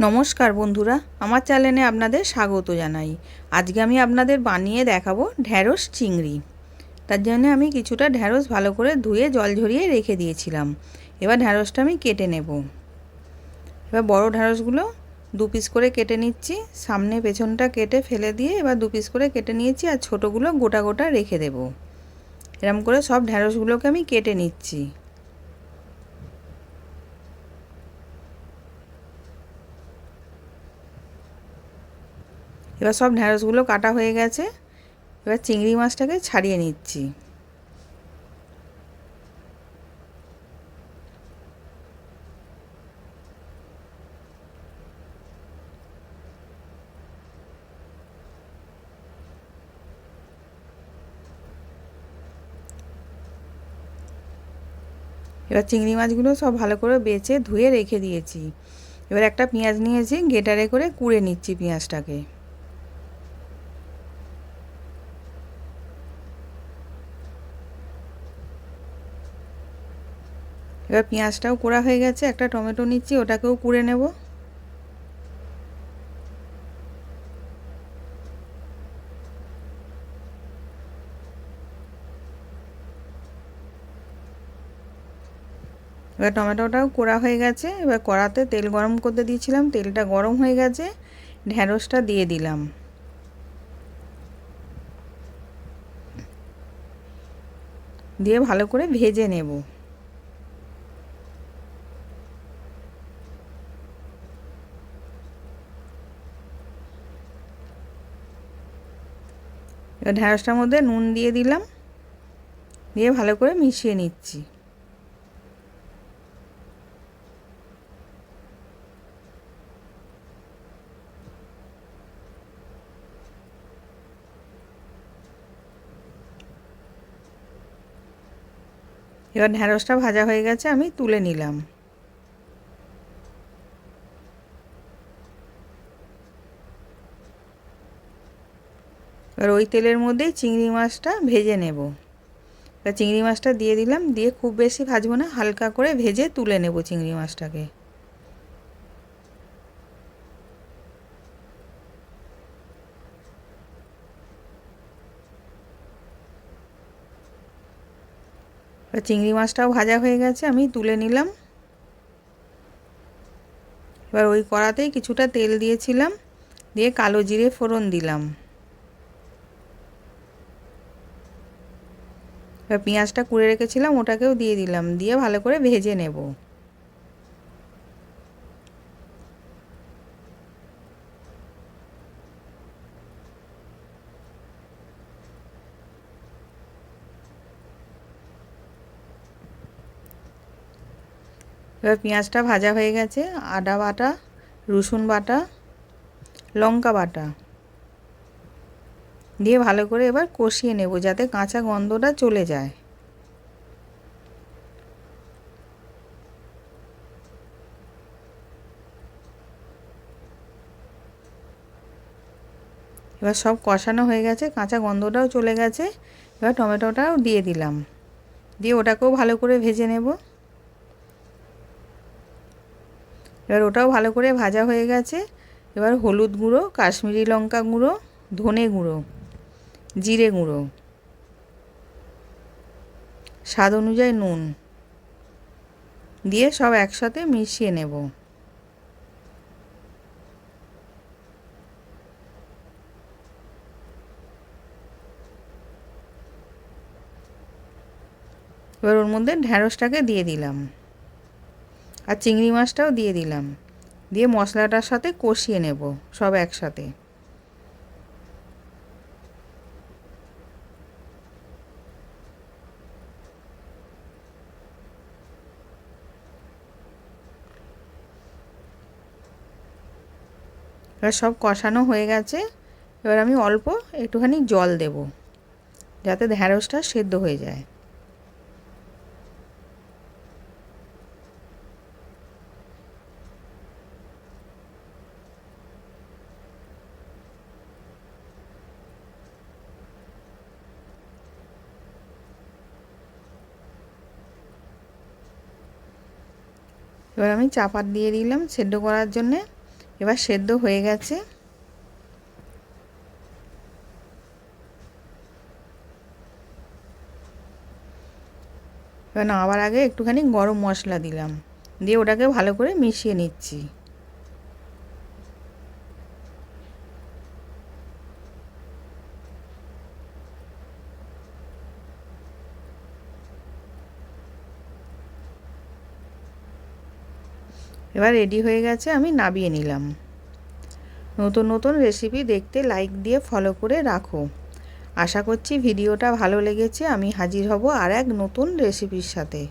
নমস্কার বন্ধুরা, আমার চ্যানেলে আপনাদের স্বাগত জানাই। আজকে আমি আপনাদের বানিয়ে দেখাবো ঢ্যাঁড়স চিংড়ি। তার জন্য আমি কিছুটা ঢ্যাঁড়স ভালো করে ধুয়ে জল ঝরিয়ে রেখে দিয়েছিলাম। এবার ঢ্যাঁড়সটা আমি কেটে নেব। এবার বড় ঢ্যাঁড়সগুলো দু পিস করে কেটে নিচ্ছি। সামনে পেছনটা কেটে ফেলে দিয়ে এবার দু পিস করে কেটে নিয়েছি, আর ছোটোগুলো গোটা গোটা রেখে দেব। এরকম করে সব ঢ্যাঁড়সগুলোকে আমি কেটে নিচ্ছি। এবার সব ঢ্যাঁড়সগুলো কাটা হয়ে গেছে। এবার চিংড়ি মাছটাকে ছাড়িয়ে নিচ্ছি। এবার চিংড়ি মাছগুলো সব ভালো করে বেছে ধুয়ে রেখে দিয়েছি। এবার একটা পেঁয়াজ নিয়েছি, গ্রেটারে করে কুড়ে নিচ্ছি পেঁয়াজটাকে। এবার পেঁয়াজটাও কুড়া হয়ে গেছে, একটা টমেটো নিচ্ছি, ওটাকেও কুড়ে নেব। এবার টমেটোটাও কুড়া হয়ে গেছে। এবার কড়াতে তেল গরম করতে দিয়েছিলাম, তেলটা গরম হয়ে গেছে, ঢ্যাঁড়সটা দিয়ে দিলাম। দিয়ে ভালো করে ভেজে নেব। এবার ঢ্যাঁড়সটার মধ্যে নুন দিয়ে দিলাম, দিয়ে ভালো করে মিশিয়ে নিচ্ছি। এবার ঢ্যাঁড়সটা ভাজা হয়ে গেছে, আমি তুলে নিলাম। এবার ওই তেলের মধ্যেই চিংড়ি মাছটা ভেজে নেব। এবার চিংড়ি মাছটা দিয়ে দিলাম, দিয়ে খুব বেশি ভাজবো না, হালকা করে ভেজে তুলে নেব চিংড়ি মাছটাকে। এবার চিংড়ি মাছটাও ভাজা হয়ে গেছে, আমি তুলে নিলাম। এবার ওই কড়াতেই কিছুটা তেল দিয়েছিলাম, দিয়ে কালো জিরে ফোড়ন দিলাম। এবার পেঁয়াজটা কুড়ে রেখেছিলাম, ওটাকেও দিয়ে দিলাম, দিয়ে ভালো করে ভেজে নেব। এবার পেঁয়াজটা ভাজা হয়ে গেছে, আদা বাটা, রসুন বাটা, লঙ্কা বাটা দিয়ে ভালো করে এবার কষিয়ে নেব, যাতে কাঁচা গন্ধটা চলে যায়। এবার সব কষানো হয়ে গেছে, কাঁচা গন্ধটাও চলে গেছে। এবার টমেটোটাও দিয়ে দিলাম, দিয়ে ওটাকেও ভালো করে ভেজে নেব। এবার ওটাও ভালো করে ভাজা হয়ে গেছে। এবার হলুদ গুঁড়ো, কাশ্মীরি লঙ্কা গুঁড়ো, ধনে গুঁড়ো, জিরে গুঁড়ো, স্বাদ অনুযায়ী নুন দিয়ে সব একসাথে মিশিয়ে নেব। এবার ওর মধ্যে ঢ্যাঁড়সটাকে দিয়ে দিলাম, আর চিংড়ি মাছটাও দিয়ে দিলাম, দিয়ে মশলাটার সাথে কষিয়ে নেব সব একসাথে। এবার সব কষানো হয়ে গেছে। এবার আমি অল্প একটুখানি জল দেব, যাতে ঢ্যাঁড়সটা সেদ্ধ হয়ে যায়। এবার আমি চাপা দিয়ে দিলাম সেদ্ধ করার জন্যে। এবার সেদ্ধ হয়ে গেছে। এবার নামাবার আগে একটুখানি গরম মশলা দিলাম, দিয়ে ওটাকে ভালো করে মিশিয়ে নিচ্ছি। এবার রেডি হয়ে গেছে, আমি নামিয়ে নিলাম। নতুন নতুন রেসিপি দেখতে লাইক দিয়ে ফলো করে রাখো। আশা করছি ভিডিওটা ভালো লেগেছে। আমি হাজির হব আর এক নতুন রেসিপির সাথে।